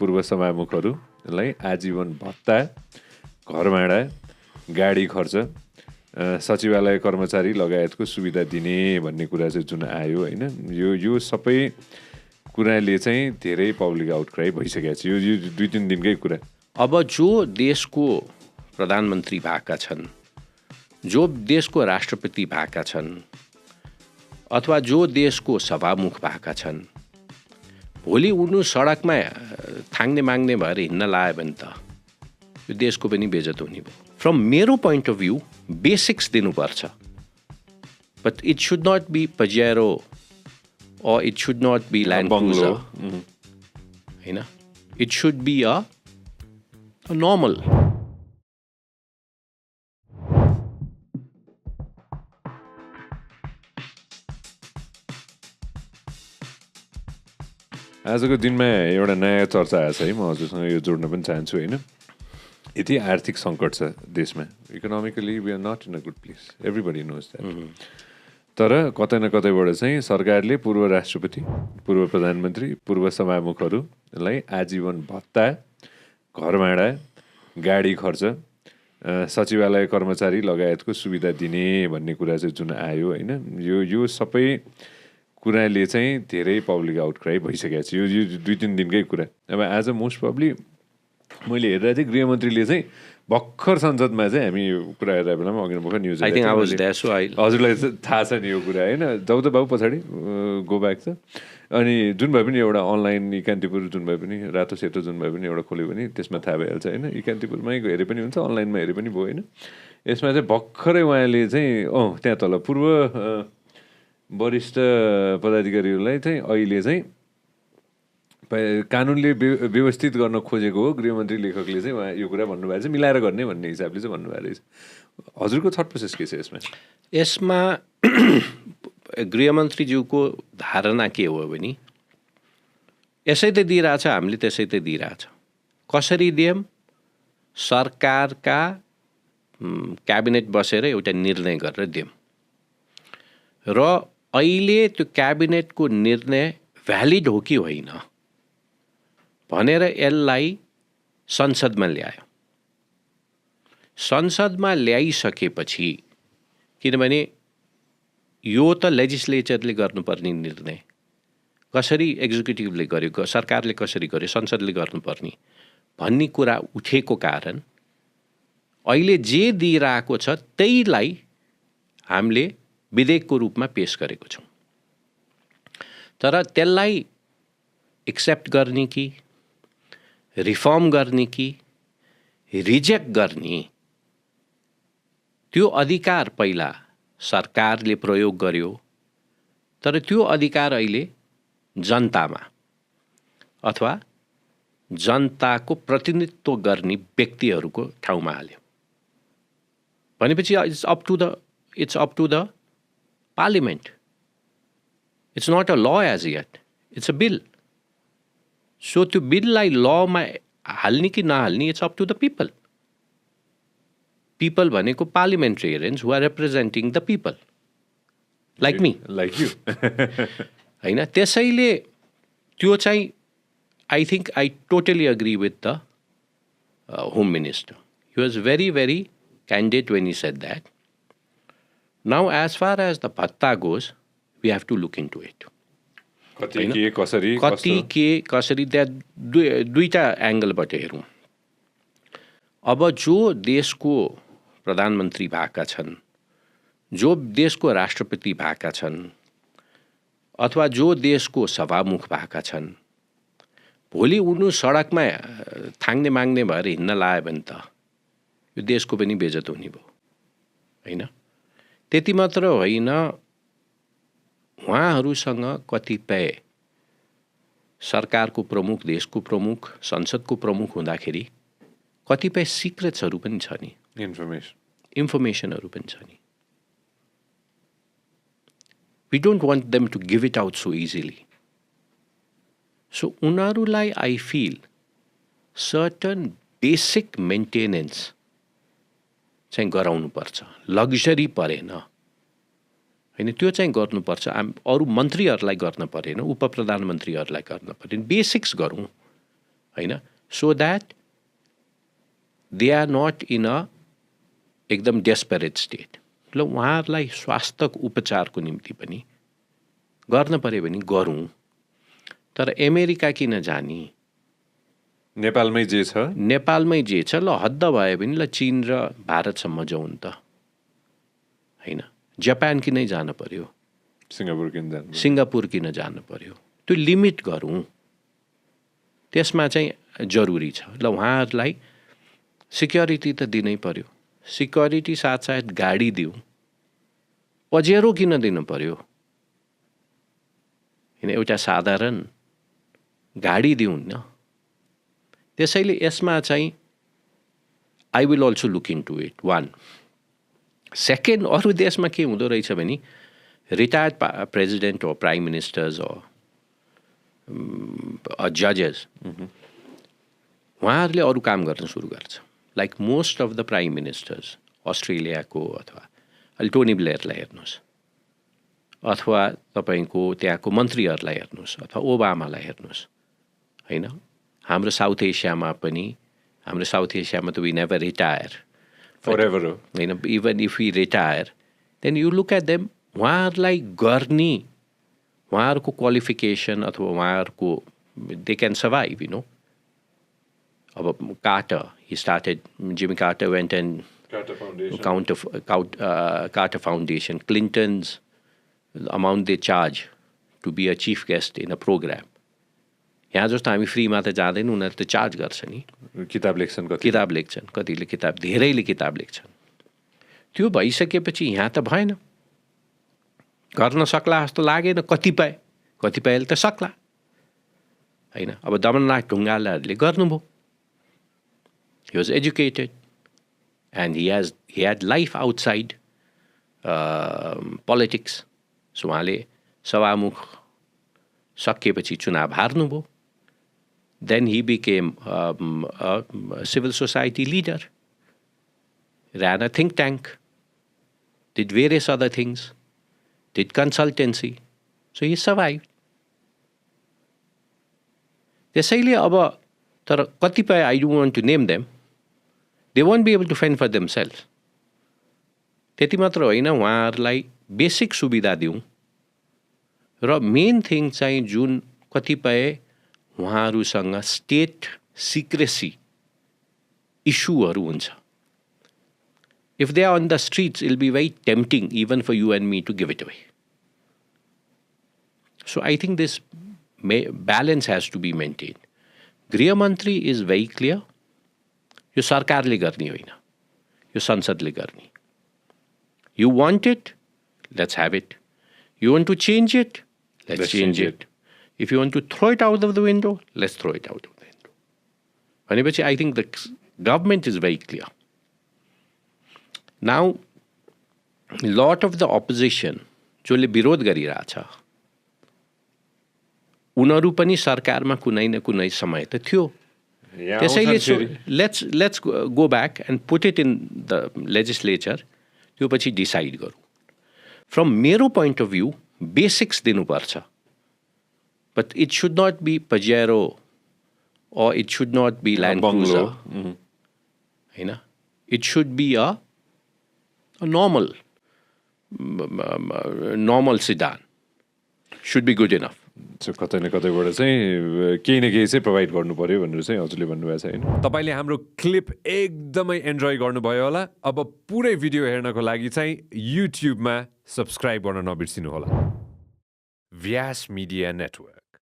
पूर्व सभामुखहरूलाई आजीवन भत्ता, घर भाडा, गाडी खर्च, सचिवालय कर्मचारी लगायतको सुविधा दिने भन्ने कुरा चाहिँ जुन आयो होइन, यो सबै कुराले चाहिँ धेरै पब्लिक आउटक्राई भइसकेको छ। यो 2-3 दिनकै कुरा। अब जो देशको प्रधानमन्त्री भएका छन्, जो देशको राष्ट्रपति भएका छन्, अथवा जो देशको सभामुख भएका छन्, भोलि उनी सडकमा थाङ्ने माग्ने भएर हिँड्न लायो भने त यो देशको पनि बेइज्जत हुने भयो। फ्रम मेरो पोइन्ट अफ भ्यू बेसिक्स दिनुपर्छ, but it should not be Pajero or it should not be Land Cruiser. होइन, it should be a normal. आजको दिनमा एउटा नयाँ चर्चा आएको छ है, म हजुरसँग यो जोड्न पनि चाहन्छु होइन। यति आर्थिक सङ्कट छ देशमा, economically we are not in a good place, everybody knows that. तर कतै न कतैबाट चाहिँ सरकारले पूर्व राष्ट्रपति, पूर्व प्रधानमन्त्री, पूर्व सभामुखहरूलाई आजीवन भत्ता, घर भाडा, गाडी खर्च, सचिवालय कर्मचारी लगायतको सुविधा दिने भन्ने कुरा चाहिँ जुन आयो होइन, यो सबै कुराले चाहिँ धेरै पब्लिक आउटक्राई भइसकेको छ। यो 2-3 दिनकै कुरा। अब आज मोस्ट प्रब्ली मैले हेर्दा चाहिँ गृहमन्त्रीले चाहिँ भर्खर संसदमा चाहिँ हामी यो कुरा हेर्दा बेलामा अघि भर्खर न्युज हजुरलाई थाहा छ नि यो कुरा होइन, जाउँ त बाबु पछाडि गो ब्याक छ। अनि जुन भए पनि एउटा अनलाइन इकान्तिपुर जुन भए पनि रातो सेतो जुन भए पनि एउटा खोल्यो भने त्यसमा थाहा भइहाल्छ होइन, इकान्तिपुरमै हेरे पनि हुन्छ, अनलाइनमा हेरे पनि भयो होइन। यसमा चाहिँ भर्खरै उहाँले चाहिँ त्यहाँ तल पूर्व वरिष्ठ पदाधिकारीहरूलाई चाहिँ अहिले चाहिँ कानुनले व्यवस्थित गर्न खोजेको हो गृहमन्त्री लेखकले चाहिँ उहाँ यो कुरा भन्नुभएको छ, मिलाएर गर्ने भन्ने हिसाबले चाहिँ भन्नुभएको रहेछ। हजुरको थट प्रोसेस के छ यसमा? गृहमन्त्रीज्यूको धारणा के हो भने यसै त दिइरहेछ, हामीले त्यसै त दिइरहेछ, कसरी दियौँ? सरकारका क्याबिनेट बसेर एउटा निर्णय गरेर दियौँ र अहिले त्यो क्याबिनेटको निर्णय भ्यालिड हो कि होइन भनेर यसलाई संसदमा ल्यायो। संसदमा ल्याइसकेपछि, किनभने यो त लेजिस्लेचरले गर्नुपर्ने निर्णय, कसरी एक्जिक्युटिभले गर्यो, सरकारले कसरी गर्यो, संसदले गर्नुपर्ने भन्ने कुरा उठेको कारण अहिले जे दिइरहेको छ त्यहीलाई हामीले विधेयकको रूपमा पेश गरेको छौँ। तर त्यसलाई एक्सेप्ट गर्ने कि रिफर्म गर्ने कि रिजेक्ट गर्ने त्यो अधिकार पहिला सरकारले प्रयोग गर्यो, तर त्यो अधिकार अहिले जनतामा अथवा जनताको प्रतिनिधित्व गर्ने व्यक्तिहरूको ठाउँमा हाल्यो। भनेपछि it's up to the parliament. It's not a law as yet, it's a bill. So त्यो बिललाई लमा हाल्ने कि नहाल्ने it's up to the people. People भनेको parliamentarians who are representing the people, like me, like you होइन। त्यसैले त्यो चाहिँ I think I totally agree with the home minister. He was very, very candid when he said that. Now, as far as the bhatta goes, we have to look into it. कति के कसरी त्यहाँ दुईटा एङ्गलबाट हेरौँ। अब जो देशको प्रधानमन्त्री भएका छन्, जो देशको राष्ट्रपति भएका छन्, अथवा जो देशको सभामुख भएका छन्, भोलि उनी सडकमा थाङ्ने माग्ने भएर हिँड्न लायो भने त यो देशको पनि बेइज्जत हुने भयो होइन। त्यति मात्र होइन, उहाँहरूसँग कतिपय सरकारको प्रमुख, देशको प्रमुख, संसदको प्रमुख हुँदाखेरि कतिपय सिक्रेट्सहरू पनि छ नि, इन्फर्मेसनहरू पनि छ नि। We don't want them to give it out so easily. So उनीहरूलाई I feel certain basic maintenance चाहिँ गराउनुपर्छ। लग्जरी परेन होइन, त्यो चाहिँ गर्नुपर्छ। अरू मन्त्रीहरूलाई गर्न परेन, उप प्रधानमन्त्रीहरूलाई गर्न परेन। बेसिक्स गरौँ, होइन, so that they are not in a एकदम डेस्परेट स्टेट। ल उहाँहरूलाई स्वास्थ्य उपचारको निम्ति पनि गर्न पर्यो भने गरौँ, तर अमेरिका किन जाने? नेपालमै जे छ नेपालमै जे छ, ल हद्द भयो भने ल चीन र भारतसम्म जाउँ नि त, होइन, जापान किन जानु पर्यो, सिङ्गापुर किन जानु पर्यो? त्यो लिमिट गरौँ, त्यसमा चाहिँ जरुरी छ। ल उहाँहरूलाई सिक्योरिटी त दिनै पर्यो, सिक्योरिटी साथसाथ गाडी दिउँ, पजेरो किन दिनु पर्यो? होइन, एउटा साधारण गाडी दिउँ न। त्यसैले यसमा चाहिँ I will also look into it, one. Second, अरू देशमा के हुँदो रहेछ भने रिटायर्ड प्रेसिडेन्ट हो, प्राइम मिनिस्टर्स हो, जजेस, उहाँहरूले अरू काम गर्न सुरु गर्छ। Like most of the prime ministers अस्ट्रेलियाको, अथवा अहिले टोनी ब्लेयरलाई हेर्नुहोस्, अथवा तपाईँको त्यहाँको मन्त्रीहरूलाई हेर्नुहोस्, अथवा ओबामालाई हेर्नुहोस्, होइन। हाम्रो साउथ एसियामा पनि, हाम्रो साउथ एसियामा त वी नेभर रिटायर फरएभर हो, होइन। Even if we retire then you look at them, उहाँहरूलाई गर्ने, उहाँहरूको क्वालिफिकेसन अथवा उहाँहरूको they can survive, you know. अब Carter, he started, Jimmy Carter went and Carter Foundation, Clinton's amount they charge to be a chief guest in a program. यहाँ जस्तो हामी फ्रीमा त जाँदैन, उनीहरू त चार्ज गर्छ नि। किताब लेख्छन्, कतिले किताब, धेरैले किताब लेख्छन्। त्यो भइसकेपछि यहाँ त भएन, गर्न सक्ला जस्तो लागेन। कतिपयले त सक्ला, होइन। अब दमननाथ ढुङ्गालहरूले गर्नुभयो, he was educated and he had life outside politics. So उहाँले सभामुख सकिएपछि चुनाव हार्नुभयो। Then he became a civil society leader, ran a think tank, did various other things, did consultancy. So he survived. त्यसैले अब तर कतिपय, I don't want to name them, they won't be able to fend for themselves. त्यति मात्र होइन, उहाँहरूलाई basic सुविधा दिउँ, र मेन थिङ चाहिँ जुन कतिपय उहाँहरूसँग स्टेट सिक्रेसी इस्युहरू हुन्छ, if they are on the streets, it will be very tempting even for you and me to give it away. So I think this balance has to be maintained. गृह मन्त्री is very clear, यो सरकारले गर्ने होइन, यो संसदले गर्ने। You want it, let's have it. You want to change it, let's change it. If you want to throw it out of the window, let's throw it out of the window. भनेपछि I think the government is very clear. Now, lot of the opposition जसले विरोध गरिरहेछ, उनीहरू पनि सरकारमा कुनै न कुनै समय त थियो। त्यसैले let's go back and put it in the legislature, त्यो पछि डिसाइड गरौँ। फ्रम मेरो पोइन्ट अफ भ्यू बेसिक्स दिनुपर्छ, but it should not be Pajero or it should not be Land Cruiser. होइन, it should be a normal sedan, should be good enough. So कतै न कतैबाट चाहिँ केही न केही चाहिँ प्रोभाइड गर्नु पर्यो भनेर चाहिँ हजुरले भन्नुभएको छ, होइन। तपाईँले हाम्रो क्लिप एकदमै एन्जोय गर्नुभयो होला। अब पुरै भिडियो हेर्नको लागि चाहिँ युट्युबमा सब्सक्राइब गर्न नबिर्सिनु होला। व्यास मिडिया नेटवर्क।